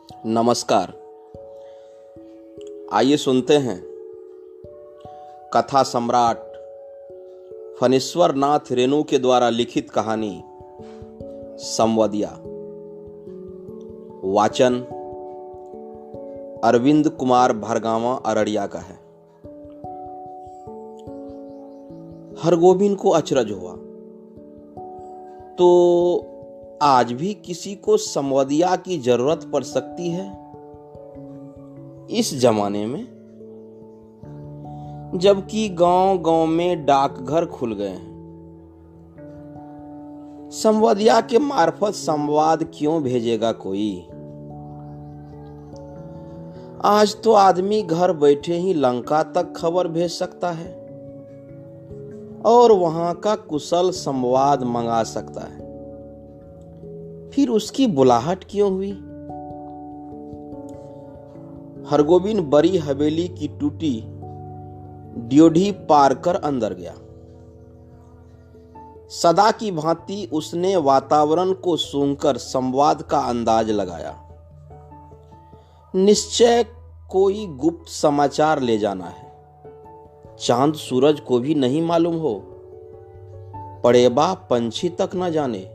नमस्कार। आइए सुनते हैं कथा सम्राट फणीश्वर नाथ रेणु के द्वारा लिखित कहानी संवदिया। वाचन अरविंद कुमार भरगामा अररिया का है। हरगोविंद को अचरज हुआ, तो आज भी किसी को संवदिया की जरूरत पड़ सकती है इस जमाने में, जबकि गांव-गांव में डाकघर खुल गए हैं। संवदिया के मार्फत संवाद क्यों भेजेगा कोई? आज तो आदमी घर बैठे ही लंका तक खबर भेज सकता है और वहां का कुशल संवाद मंगा सकता है। फिर उसकी बुलाहट क्यों हुई? हरगोविंद बड़ी हवेली की टूटी ड्योढ़ी पार कर अंदर गया। सदा की भांति उसने वातावरण को सूंघकर संवाद का अंदाज लगाया। निश्चय कोई गुप्त समाचार ले जाना है। चांद सूरज को भी नहीं मालूम हो, पड़ेबा पंछी तक न जाने।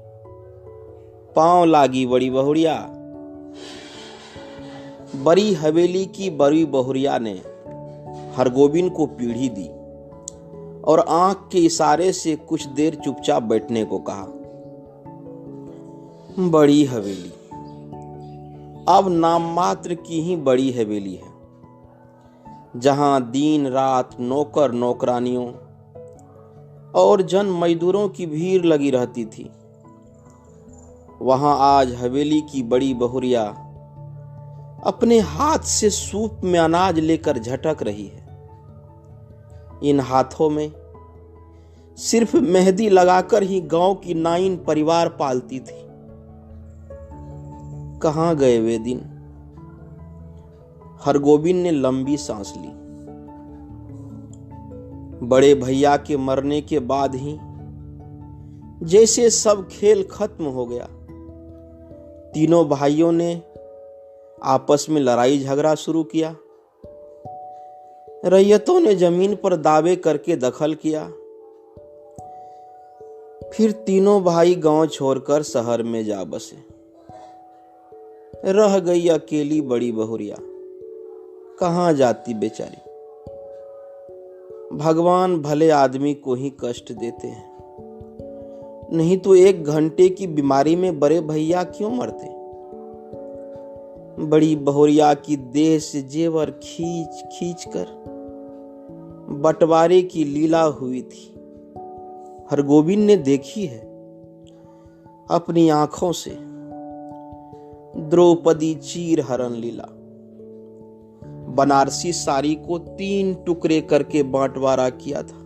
पांव लागी बड़ी बहुरिया। बड़ी हवेली की बड़ी बहुरिया ने हरगोविंद को पीढ़ी दी और आंख के इशारे से कुछ देर चुपचाप बैठने को कहा। बड़ी हवेली अब नाम मात्र की ही बड़ी हवेली है, जहां दिन रात नौकर नौकरानियों और जन मजदूरों की भीड़ लगी रहती थी। वहां आज हवेली की बड़ी बहुरिया अपने हाथ से सूप में अनाज लेकर झटक रही है। इन हाथों में सिर्फ मेहंदी लगाकर ही गांव की नाइन परिवार पालती थी। कहां गए वे दिन? हरगोविंद ने लंबी सांस ली। बड़े भैया के मरने के बाद ही जैसे सब खेल खत्म हो गया। तीनों भाइयों ने आपस में लड़ाई झगड़ा शुरू किया। रैयतों ने जमीन पर दावे करके दखल किया। फिर तीनों भाई गांव छोड़कर शहर में जा बसे। रह गई अकेली बड़ी बहुरिया। कहां जाती बेचारी? भगवान भले आदमी को ही कष्ट देते हैं, नहीं तो 1 घंटे की बीमारी में बड़े भैया क्यों मरते? बड़ी बहुरिया की देह से जेवर खींच खींच कर बंटवारे की लीला हुई थी। हरगोविंद ने देखी है अपनी आंखों से। द्रौपदी चीर हरण लीला। बनारसी साड़ी को 3 टुकड़े करके बंटवारा किया था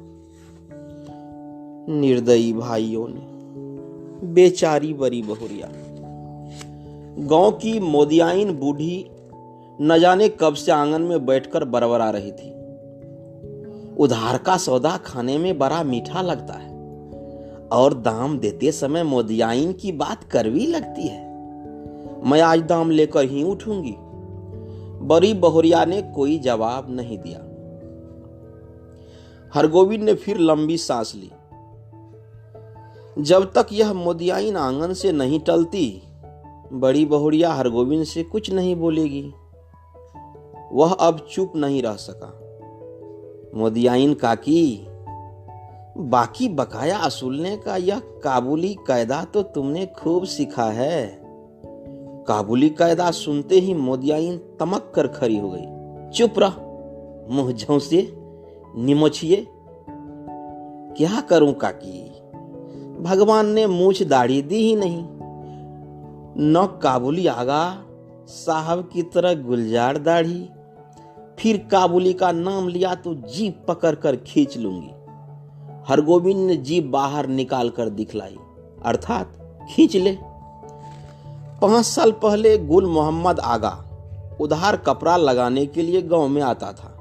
निर्दयी भाइयों ने। बेचारी बड़ी बहुरिया। गांव की मोदियाइन बूढ़ी न जाने कब से आंगन में बैठकर बरबरा रही थी। उधार का सौदा खाने में बड़ा मीठा लगता है और दाम देते समय मोदियाइन की बात कड़वी लगती है। मैं आज दाम लेकर ही उठूंगी। बड़ी बहुरिया ने कोई जवाब नहीं दिया। हरगोविंद ने फिर लंबी सांस ली। जब तक यह मोदियाइन आंगन से नहीं टलती, बड़ी बहुरिया हरगोविंद से कुछ नहीं बोलेगी। वह अब चुप नहीं रह सका। मोदियाइन काकी, बाकी बकाया असूलने का यह काबुली कायदा तो तुमने खूब सीखा है। काबुली कायदा सुनते ही मोदियाइन तमक कर खड़ी हो गई। चुप रह, मुंह झौंसे निमोछिए। क्या करूं काकी? भगवान ने मूछ दाढ़ी दी ही नहीं। न काबुली आगा साहब की तरह गुलजार दाढ़ी। फिर काबुली का नाम लिया तो जीभ पकड़ कर खींच लूंगी। हरगोविंद ने जीभ बाहर निकाल कर दिखलाई, अर्थात खींच ले। 5 साल पहले गुल मोहम्मद आगा उधार कपड़ा लगाने के लिए गांव में आता था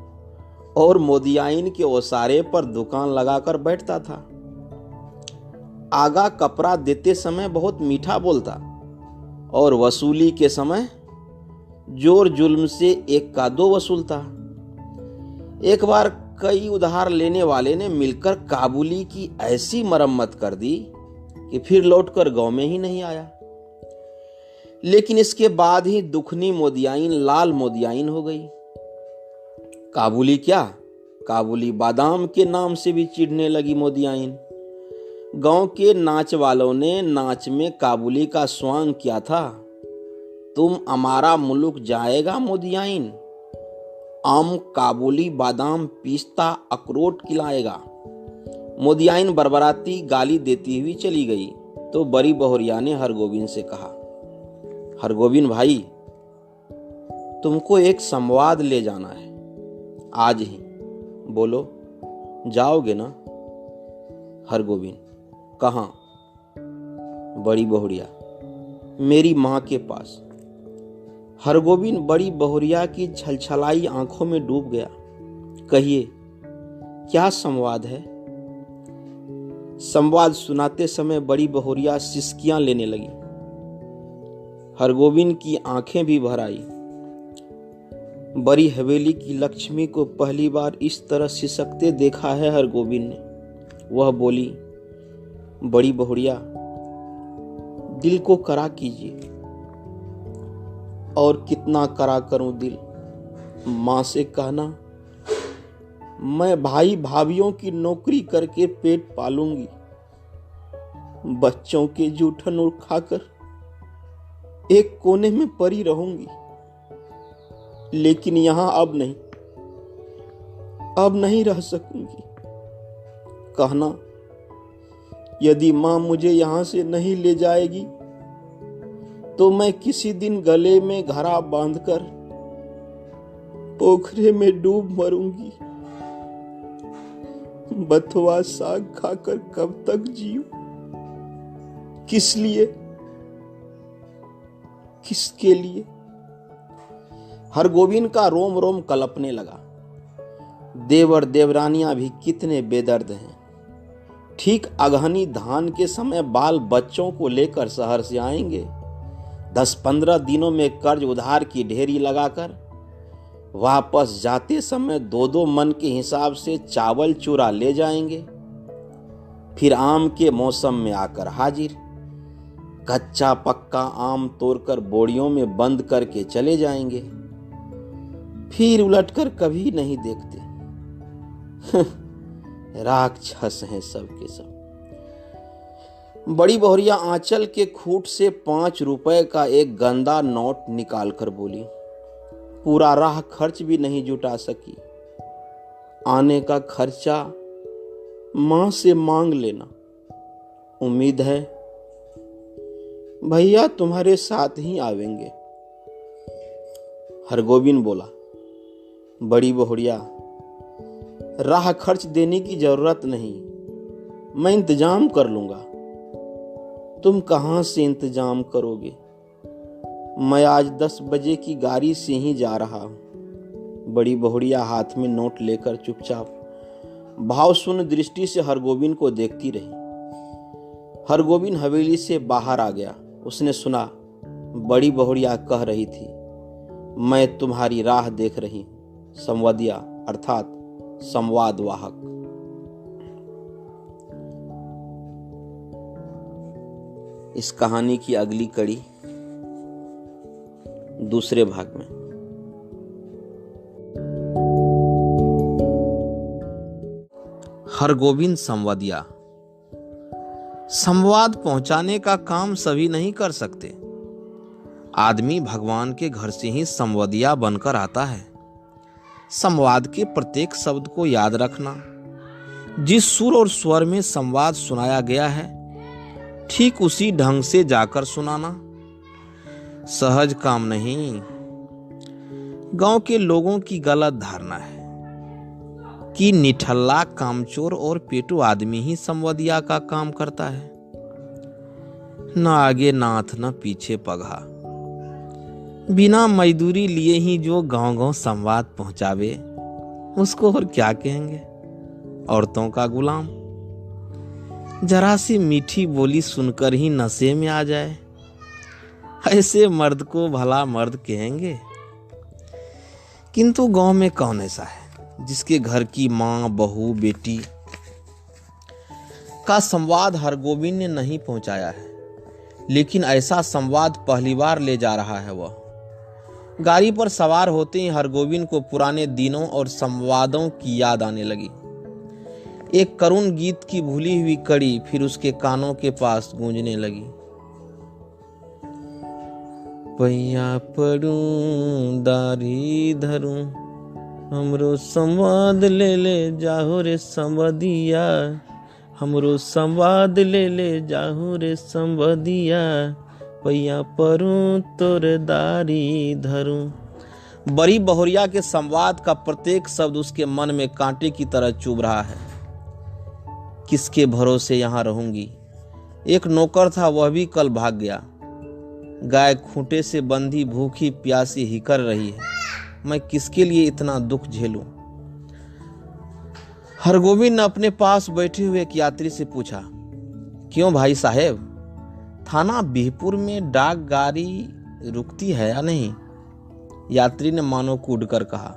और मोदियाइन के ओसारे पर दुकान लगाकर बैठता था। आगा कपड़ा देते समय बहुत मीठा बोलता और वसूली के समय जोर जुल्म से एक का दो वसूलता। एक बार कई उधार लेने वाले ने मिलकर काबुली की ऐसी मरम्मत कर दी कि फिर लौटकर गांव में ही नहीं आया। लेकिन इसके बाद ही दुखनी मोदियाइन लाल मोदियाइन हो गई। काबुली क्या, काबुली बादाम के नाम से भी चिढ़ने लगी मोदियाइन। गांव के नाच वालों ने नाच में काबुली का स्वांग किया था, तुम हमारा मुल्क जाएगा मोदियाइन, आम काबुली बादाम पिस्ता अखरोट खिलाएगा। मोदियाइन बरबराती गाली देती हुई चली गई तो बड़ी बहुरिया ने हरगोविंद से कहा, हरगोविंद भाई, तुमको एक संवाद ले जाना है आज ही, बोलो जाओगे ना? हरगोविंद, कहाँ? बड़ी बहुरिया, मेरी माँ के पास। हरगोविंद बड़ी बहुरिया की छलछलाई आंखों में डूब गया। कहिए, क्या संवाद है? संवाद सुनाते समय बड़ी बहुरिया सिसकियां लेने लगी। हरगोविंद की आंखें भी भर आई। बड़ी हवेली की लक्ष्मी को पहली बार इस तरह सिसकते देखा है हरगोविंद ने। वह बोली, बड़ी बहुरिया, दिल को करा कीजिए। और कितना करा करूं दिल? मां से कहना, मैं भाई भाभियों की नौकरी करके पेट पालूंगी, बच्चों के जूठन उठाकर एक कोने में पड़ी रहूंगी। लेकिन यहां अब नहीं रह सकूंगी। कहना, यदि मां मुझे यहां से नहीं ले जाएगी तो मैं किसी दिन गले में घड़ा बांधकर पोखरे में डूब मरूंगी। बथुआ साग खाकर कब तक जीऊं? किस लिए, किसके लिए? हरगोविंद का रोम रोम कलपने लगा। देवर देवरानियां भी कितने बेदर्द हैं। ठीक अगहनी धान के समय बाल बच्चों को लेकर शहर से आएंगे, 10-15 दिनों में कर्ज उधार की ढेरी लगाकर वापस जाते समय 2-2 मन के हिसाब से चावल चूरा ले जाएंगे। फिर आम के मौसम में आकर हाजिर, कच्चा पक्का आम तोड़कर बोरियों में बंद करके चले जाएंगे। फिर उलटकर कभी नहीं देखते। राक्षस हैं सब के सब। बड़ी बहुरिया आंचल के खूट से 5 रुपए का एक गंदा नोट निकालकर बोली, पूरा राह खर्च भी नहीं जुटा सकी। आने का खर्चा मां से मांग लेना। उम्मीद है भैया तुम्हारे साथ ही आवेंगे। हरगोविंद बोला, बड़ी बहुरिया, राह खर्च देने की जरूरत नहीं, मैं इंतजाम कर लूंगा। तुम कहां से इंतजाम करोगे? मैं आज 10 बजे की गाड़ी से ही जा रहा हूं। बड़ी बहुरिया हाथ में नोट लेकर चुपचाप भावशून्य दृष्टि से हरगोविंद को देखती रही। हरगोविंद हवेली से बाहर आ गया। उसने सुना बड़ी बहुरिया कह रही थी, मैं तुम्हारी राह देख रही हूं। संवादिया अर्थात संवाद वाहक। इस कहानी की अगली कड़ी दूसरे भाग में। हरगोविंद संवादिया। संवाद पहुंचाने का काम सभी नहीं कर सकते। आदमी भगवान के घर से ही संवादिया बनकर आता है। संवाद के प्रत्येक शब्द को याद रखना, जिस सुर और स्वर में संवाद सुनाया गया है ठीक उसी ढंग से जाकर सुनाना सहज काम नहीं। गांव के लोगों की गलत धारणा है कि निठल्ला, कामचोर और पेटू आदमी ही संवादिया का काम करता है। न आगे नाथ न पीछे पगहा। बिना मजदूरी लिए ही जो गांव-गांव संवाद पहुंचावे उसको और क्या कहेंगे? औरतों का गुलाम। जरा सी मीठी बोली सुनकर ही नशे में आ जाए, ऐसे मर्द को भला मर्द कहेंगे? किंतु गांव में कौन ऐसा है जिसके घर की माँ, बहू, बेटी का संवाद हरगोविंद ने नहीं पहुंचाया है। लेकिन ऐसा संवाद पहली बार ले जा रहा है वह। गाड़ी पर सवार होते ही हरगोविंद को पुराने दिनों और संवादों की याद आने लगी। एक करुण गीत की भूली हुई कड़ी फिर उसके कानों के पास गूंजने लगी। पैया पड़ूं दारी धरूं, हमरो संवाद ले जाहो रे संवदिया, हमरो संवाद ले जाहो रे संवदिया, पैया पड़ूं तोर दारी धरूं। बड़ी बहुरिया के संवाद का प्रत्येक शब्द उसके मन में कांटे की तरह चुभ रहा है। किसके भरोसे यहाँ रहूंगी? एक नौकर था, वह भी कल भाग गया। गाय खूंटे से बंधी भूखी प्यासी हिकर रही है। मैं किसके लिए इतना दुख झेलूं? हरगोविंद ने अपने पास बैठे हुए एक यात्री से पूछा, क्यों भाई साहेब, थाना बिहपुर में डाक गाड़ी रुकती है या नहीं? यात्री ने मानो कूद कर कहा,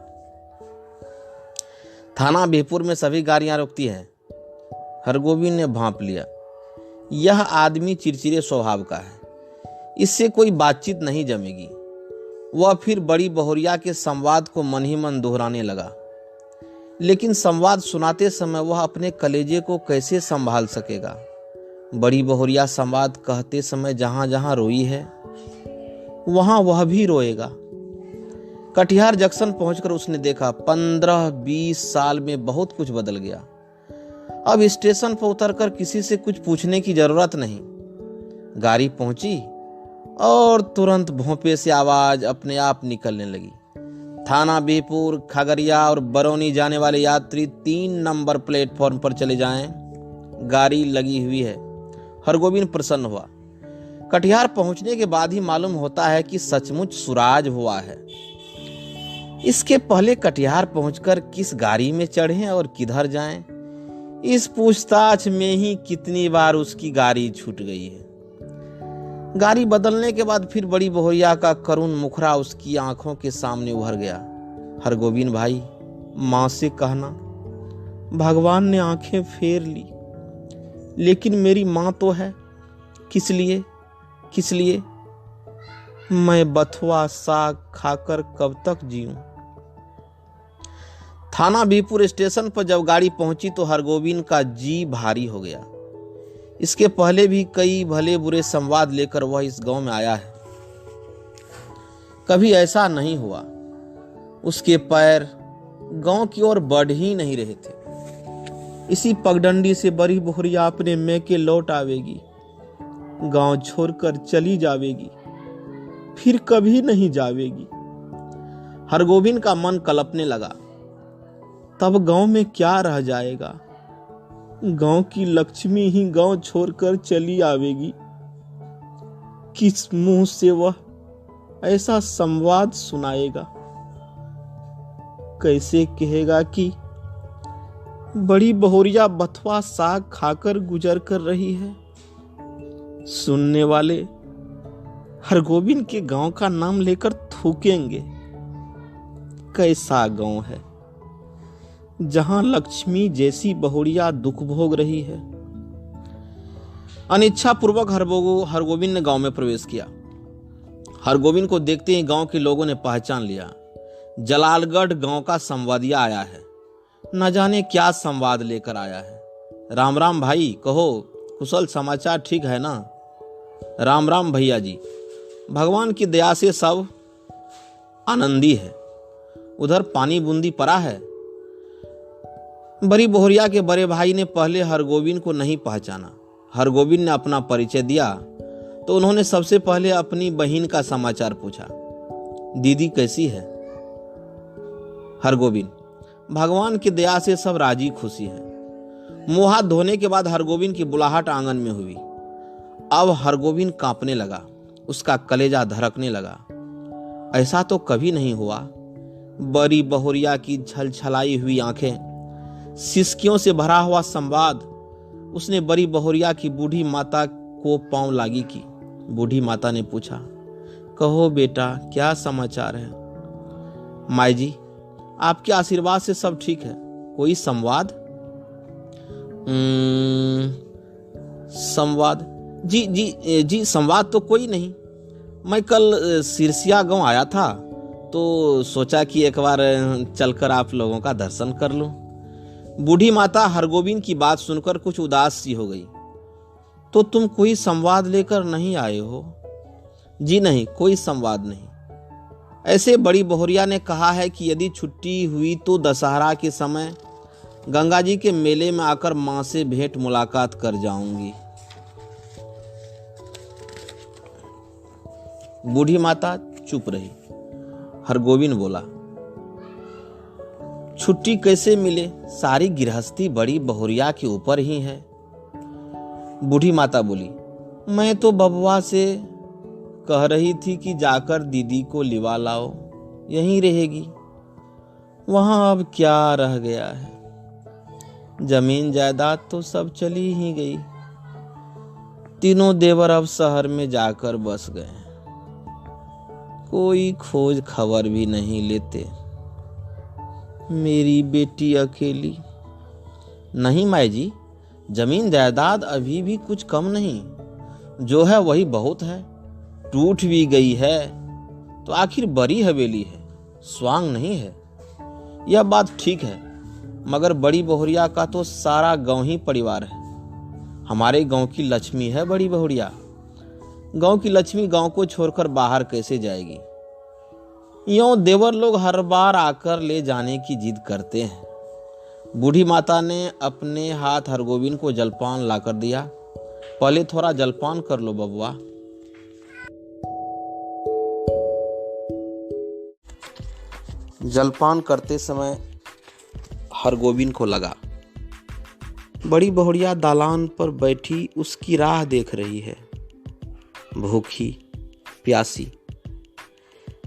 थाना बिहपुर में सभी गाड़ियां रुकती हैं। हरगोविंद ने भांप लिया। यह आदमी चिड़चिड़े स्वभाव का है, इससे कोई बातचीत नहीं जमेगी। वह फिर बड़ी बहुरिया के संवाद को मन ही मन दोहराने लगा। लेकिन संवाद सुनाते समय वह अपने कलेजे को कैसे संभाल सकेगा? बड़ी बहुरिया संवाद कहते समय जहां जहां रोई है वहां वह भी रोएगा। कटिहार जंक्शन पहुंचकर उसने देखा 15-20 साल में बहुत कुछ बदल गया। अब स्टेशन पर उतरकर किसी से कुछ पूछने की जरूरत नहीं। गाड़ी पहुंची और तुरंत भोंपे से आवाज अपने आप निकलने लगी। थाना बिहपुर, खगड़िया और बरौनी जाने वाले यात्री 3 नंबर प्लेटफॉर्म पर चले जाएं। गाड़ी लगी हुई है। हरगोविंद प्रसन्न हुआ। कटिहार पहुंचने के बाद ही मालूम होता है कि सचमुच सुराज हुआ है। इसके पहले कटिहार पहुंचकर किस गाड़ी में चढ़ें और किधर जाएं, इस पूछताछ में ही कितनी बार उसकी गाड़ी छूट गई है। गाड़ी बदलने के बाद फिर बड़ी बहुरिया का करुण मुखरा उसकी आंखों के सामने उभर गया। हरगोविंद भाई, मां से कहना। भगवान ने आंखें फेर ली, लेकिन मेरी मां तो है। किस लिए? किस लिए? मैं बथुआ साग खाकर कब तक जीऊं? थाना बिहपुर स्टेशन पर जब गाड़ी पहुंची तो हरगोविंद का जी भारी हो गया। इसके पहले भी कई भले बुरे संवाद लेकर वह इस गांव में आया है। कभी ऐसा नहीं हुआ। उसके पैर गांव की ओर बढ़ ही नहीं रहे थे। इसी पगडंडी से बड़ी बहुरिया अपने मैके लौट आवेगी, गांव छोड़कर चली जावेगी, फिर कभी नहीं जावेगी। हरगोविंद का मन कलपने लगा। तब गांव में क्या रह जाएगा? गांव की लक्ष्मी ही गांव छोड़कर चली आवेगी। किस मुंह से वह ऐसा संवाद सुनाएगा? कैसे कहेगा कि बड़ी बहुरिया बथुआ साग खाकर गुजर कर रही है? सुनने वाले हरगोविंद के गांव का नाम लेकर थूकेंगे। कैसा गांव है जहां लक्ष्मी जैसी बहुरिया दुख भोग रही है? अनिच्छा पूर्वक हरगोविंद ने गांव में प्रवेश किया। हरगोविंद को देखते ही गांव के लोगों ने पहचान लिया। जलालगढ़ गांव का संवादिया आया है। न जाने क्या संवाद लेकर आया है। राम राम भाई, कहो कुशल समाचार ठीक है ना? राम राम भैया जी, भगवान की दया से सब आनंदी है। उधर पानी बूंदी पड़ा है। बड़ी बहुरिया के बड़े भाई ने पहले हरगोविंद को नहीं पहचाना। हरगोविंद ने अपना परिचय दिया तो उन्होंने सबसे पहले अपनी बहन का समाचार पूछा। दीदी कैसी है? हरगोविंद, भगवान की दया से सब राजी खुशी है। मुंह हाथ धोने के बाद हरगोविंद की बुलाहट आंगन में हुई। अब हरगोविंद कांपने लगा, उसका कलेजा धड़कने लगा। ऐसा तो कभी नहीं हुआ। बड़ी बहुरिया की छलछलाई हुई आंखें, सिसकियों से भरा हुआ संवाद। उसने बड़ी बहुरिया की बूढ़ी माता को पांव लागी की। बूढ़ी माता ने पूछा, कहो बेटा क्या समाचार है? माई जी, आपके आशीर्वाद से सब ठीक है। कोई संवाद? संवाद? जी जी जी, संवाद तो कोई नहीं। मैं कल सिरसिया गांव आया था तो सोचा कि एक बार चलकर आप लोगों का दर्शन कर लूं। बूढ़ी माता हरगोविंद की बात सुनकर कुछ उदास सी हो गई। तो तुम कोई संवाद लेकर नहीं आए हो? जी नहीं, कोई संवाद नहीं। ऐसे बड़ी बहुरिया ने कहा है कि यदि छुट्टी हुई तो दशहरा के समय गंगा जी के मेले में आकर मां से भेंट मुलाकात कर जाऊंगी। बूढ़ी माता चुप रही। हरगोविंद बोला, छुट्टी कैसे मिले? सारी गृहस्थी बड़ी बहुरिया के ऊपर ही है। बूढ़ी माता बोली, मैं तो बबुआ से कह रही थी कि जाकर दीदी को लिवा लाओ, यहीं रहेगी। वहां अब क्या रह गया है? जमीन जायदाद तो सब चली ही गई। तीनों देवर अब शहर में जाकर बस गए। कोई खोज खबर भी नहीं लेते। मेरी बेटी अकेली। नहीं माई जी, जमीन जायदाद अभी भी कुछ कम नहीं, जो है वही बहुत है। टूट भी गई है तो आखिर बड़ी हवेली है, स्वांग नहीं है। यह बात ठीक है, मगर बड़ी बहुरिया का तो सारा गांव ही परिवार है। हमारे गांव की लक्ष्मी है बड़ी बहुरिया। गांव की लक्ष्मी गांव को छोड़कर बाहर कैसे जाएगी? यूं देवर लोग हर बार आकर ले जाने की जिद करते हैं। बूढ़ी माता ने अपने हाथ हरगोविंद को जलपान लाकर दिया। पहले थोड़ा जलपान कर लो बबुआ। जलपान करते समय हरगोविंद को लगा बड़ी बहुरिया दालान पर बैठी उसकी राह देख रही है, भूखी प्यासी।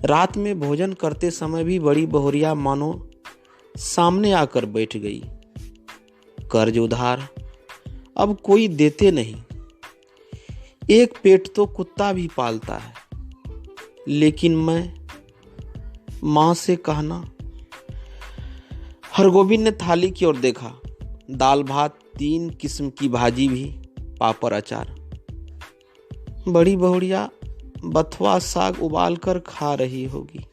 रात में भोजन करते समय भी बड़ी बहुरिया मानो सामने आकर बैठ गई। कर्ज उधार अब कोई देते नहीं। एक पेट तो कुत्ता भी पालता है, लेकिन मैं मां से कहना। हरगोविंद ने थाली की ओर देखा। दाल भात, 3 किस्म की भाजी भी, पापड़ अचार। बड़ी बहुरिया बथुआ साग उबाल कर खा रही होगी।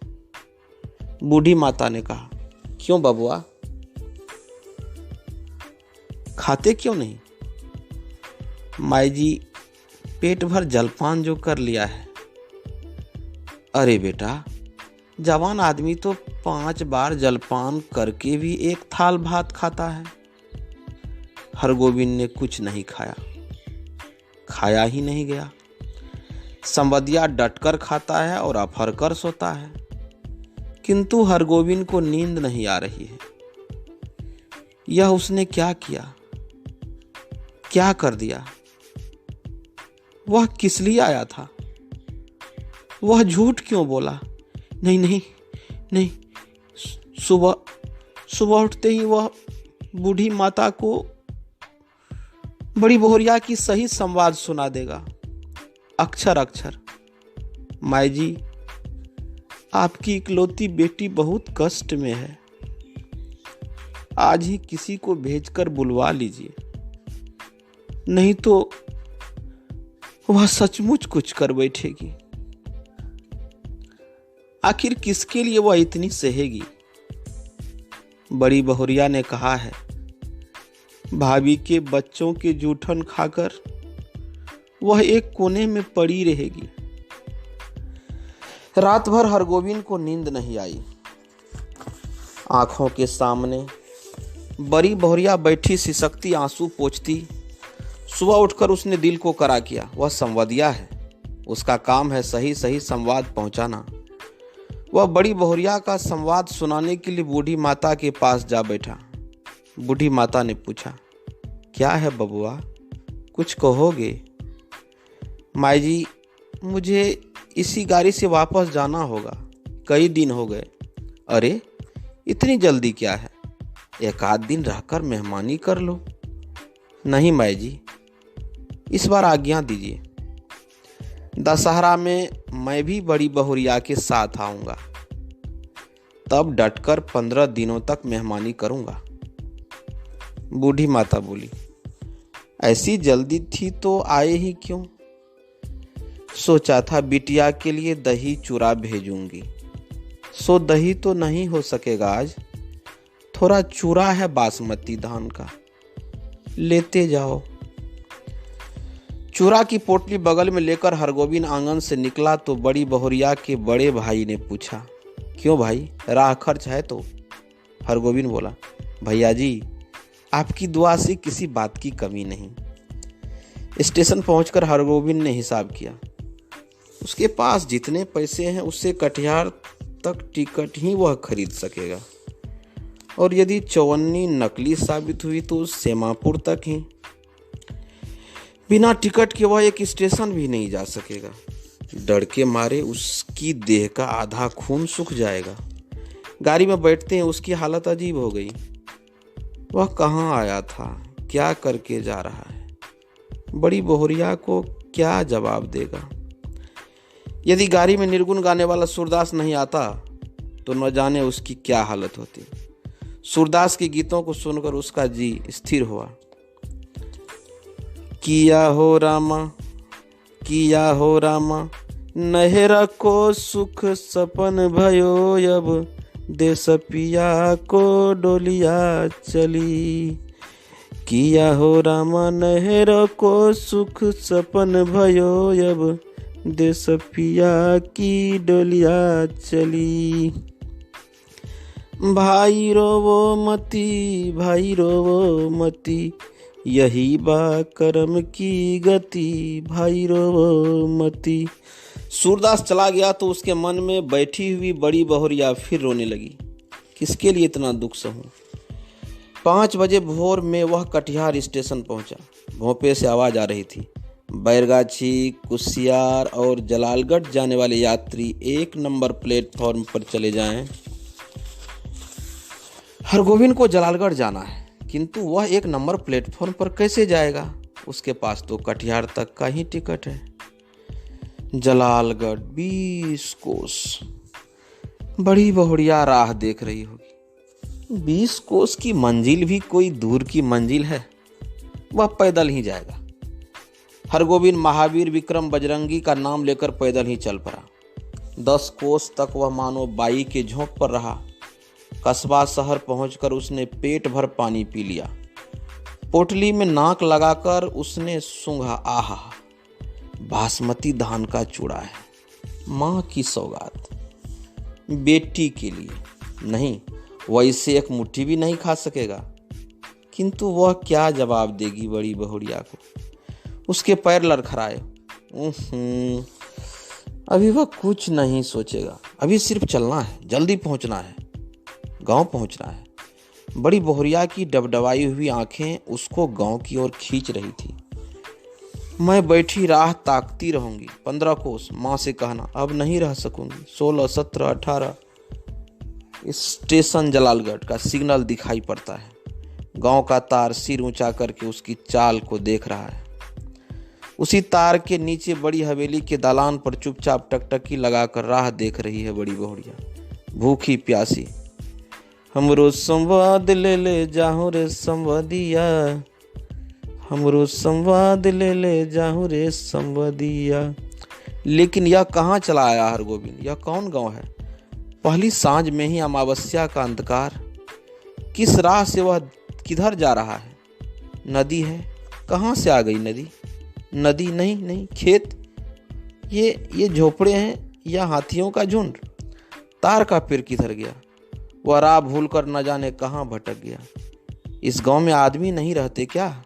बूढ़ी माता ने कहा, क्यों बबुआ, खाते क्यों नहीं? माई जी, पेट भर जलपान जो कर लिया है। अरे बेटा, जवान आदमी तो 5 बार जलपान करके भी 1 थाल भात खाता है। हरगोविंद ने कुछ नहीं खाया, खाया ही नहीं गया। संवदिया डटकर खाता है और अफरकर सोता है, किंतु हरगोविंद को नींद नहीं आ रही है। यह उसने क्या किया, क्या कर दिया? वह किस लिए आया था? वह झूठ क्यों बोला? नहीं नहीं नहीं, सुबह उठते ही वह बूढ़ी माता को बड़ी बहुरिया की सही संवाद सुना देगा, अक्षर अक्षर। माई जी, आपकी इकलौती बेटी बहुत कष्ट में है। आज ही किसी को भेजकर बुलवा लीजिए, नहीं तो वह सचमुच कुछ कर बैठेगी। आखिर किसके लिए वह इतनी सहेगी? बड़ी बहुरिया ने कहा है, भाभी के बच्चों के जूठन खाकर वह एक कोने में पड़ी रहेगी। रात भर हरगोविंद को नींद नहीं आई। आंखों के सामने बड़ी बहुरिया बैठी सिसकती आंसू पोंछती। सुबह उठकर उसने दिल को करा किया। वह संवदिया है, उसका काम है सही सही संवाद पहुंचाना। वह बड़ी बहुरिया का संवाद सुनाने के लिए बूढ़ी माता के पास जा बैठा। बूढ़ी माता ने पूछा, क्या है बबुआ, कुछ कहोगे? माई जी, मुझे इसी गाड़ी से वापस जाना होगा, कई दिन हो गए। अरे इतनी जल्दी क्या है, 1 आध दिन रहकर मेहमानी कर लो। नहीं माई जी, इस बार आज्ञा दीजिए। दशहरा में मैं भी बड़ी बहुरिया के साथ आऊंगा। तब डटकर 15 दिनों तक मेहमानी करूंगा। बूढ़ी माता बोली, ऐसी जल्दी थी तो आए ही क्यों? सोचा था बिटिया के लिए दही चूरा भेजूंगी। सो दही तो नहीं हो सकेगा आज, थोड़ा चूरा है बासमती धान का, लेते जाओ। चूरा की पोटली बगल में लेकर हरगोविंद आंगन से निकला तो बड़ी बहुरिया के बड़े भाई ने पूछा, क्यों भाई, राह खर्च है तो? हरगोविंद बोला, भैया जी, आपकी दुआ से किसी बात की कमी नहीं। स्टेशन पहुंचकर हरगोविंद ने हिसाब किया। उसके पास जितने पैसे हैं उससे कटिहार तक टिकट ही वह खरीद सकेगा, और यदि चौवन्नी नकली साबित हुई तो सेमापुर तक ही। बिना टिकट के वह एक स्टेशन भी नहीं जा सकेगा। डर के मारे उसकी देह का आधा खून सूख जाएगा। गाड़ी में बैठते हैं उसकी हालत अजीब हो गई। वह कहाँ आया था, क्या करके जा रहा है? बड़ी बहुरिया को क्या जवाब देगा? यदि गाड़ी में निर्गुण गाने वाला सूरदास नहीं आता तो न जाने उसकी क्या हालत होती। सूरदास के गीतों को सुनकर उसका जी स्थिर हुआ। किया हो रामा, नहरा को सुख सपन भयो, अब देश पिया को डोलिया चली। किया हो रामा, नहरा को सुख सपन भयो, अब देश पिया की डोलिया चली। भाई रोवो मती, यही बा कर्म की गति, भाई रोवो मती। सूरदास चला गया तो उसके मन में बैठी हुई बड़ी बहुरिया फिर रोने लगी। किसके लिए इतना दुख सहूं? 5 बजे भोर में वह कटिहार स्टेशन पहुंचा। भोंपे से आवाज आ रही थी, बैरगाछी, कुसियार और जलालगढ़ जाने वाले यात्री 1 नंबर प्लेटफॉर्म पर चले जाएं। हरगोविंद को जलालगढ़ जाना है, किंतु वह 1 नंबर प्लेटफॉर्म पर कैसे जाएगा? उसके पास तो कटिहार तक का ही टिकट है। जलालगढ़ 20 कोस। बड़ी बहुरिया राह देख रही होगी। 20 कोस की मंजिल भी कोई दूर की मंजिल है? वह पैदल ही जाएगा। हरगोविंद महावीर विक्रम बजरंगी का नाम लेकर पैदल ही चल पड़ा। 10 कोस तक वह मानो बाई के झोंक पर रहा। कस्बा शहर पहुंचकर उसने पेट भर पानी पी लिया। पोटली में नाक लगाकर उसने सूंघा, आहा, बासमती धान का चूड़ा है, माँ की सौगात। बेटी के लिए नहीं, वैसे एक मुट्ठी भी नहीं खा सकेगा। किंतु वह क्या जवाब देगी बड़ी बहुरिया को? उसके पैर लड़खड़ाए। अभी वह कुछ नहीं सोचेगा। अभी सिर्फ चलना है, जल्दी पहुंचना है, गांव पहुंचना है। बड़ी बहुरिया की डबडबाई हुई आंखें उसको गांव की ओर खींच रही थी। मैं बैठी राह ताकती रहूंगी। 15 कोस, माँ से कहना, अब नहीं रह सकूंगी। 16, 17, 18। स्टेशन जलालगढ़ का सिग्नल दिखाई पड़ता है। गांव का तार सिर ऊंचा करके उसकी चाल को देख रहा है। उसी तार के नीचे बड़ी हवेली के दालान पर चुपचाप टकटकी लगाकर राह देख रही है बड़ी बहुरिया, भूखी प्यासी। हमरो संवाद ले जाहूं रे संवादिया, हमरो संवाद ले जाहूं रे संवादिया। लेकिन यह कहाँ चला आया हरगोविंद? यह कौन गांव है? पहली सांझ में ही अमावस्या का अंधकार। किस राह से वह किधर जा रहा है? नदी है? कहाँ से आ गई नदी? नदी नहीं, खेत। ये झोपड़े हैं या हाथियों का झुंड? तार का पेड़ किधर गया? वह राह भूलकर न जाने कहाँ भटक गया। इस गांव में आदमी नहीं रहते क्या?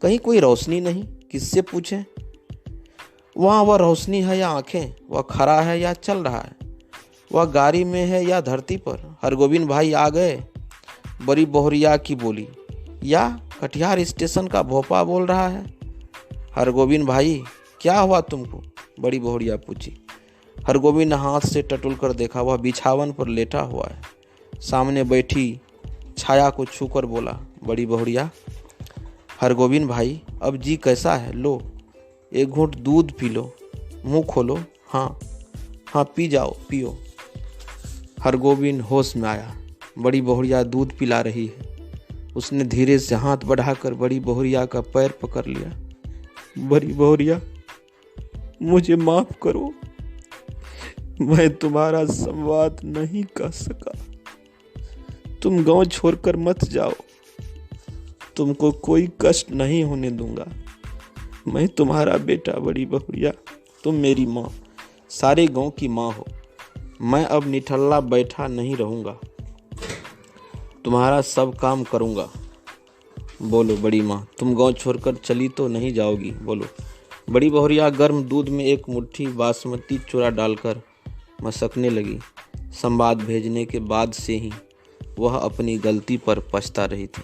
कहीं कोई रोशनी नहीं? किससे पूछें? वहाँ वह रोशनी है या आंखें? वह खड़ा है या चल रहा है? वह गाड़ी में है या धरती पर? हरगोविंद भाई आ गए। बड़ी बहुरिया की बोली, या कटिहार स्टेशन का भोपा बोल रहा है। हरगोविंद भाई, क्या हुआ तुमको? बड़ी बहुरिया पूछी। हरगोविंद ने हाथ से टटोल कर देखा। वह बिछावन पर लेटा हुआ है। सामने बैठी छाया को छूकर बोला, बड़ी बहुरिया। हरगोविंद भाई, अब जी कैसा है? लो, एक घूंट दूध पी लो, मुंह खोलो। हाँ, पी जाओ, पियो। हरगोविंद होश में आया। बड़ी बहुरिया दूध पिला रही है। उसने धीरे से हाथ बढ़ाकर बड़ी बहुरिया का पैर पकड़ लिया। बड़ी बहुरिया, मुझे माफ करो, मैं तुम्हारा संवाद नहीं कर सका। तुम गांव छोड़कर मत जाओ, तुमको कोई कष्ट नहीं होने दूंगा। मैं तुम्हारा बेटा बड़ी बहुरिया, तुम मेरी माँ, सारे गांव की माँ हो। मैं अब निठल्ला बैठा नहीं रहूंगा, तुम्हारा सब काम करूंगा। बोलो बड़ी माँ, तुम गांव छोड़कर चली तो नहीं जाओगी? बोलो। बड़ी बहुरिया गर्म दूध में एक मुट्ठी बासमती चूरा डालकर मसकने लगी। संवाद भेजने के बाद से ही वह अपनी गलती पर पछता रही थी।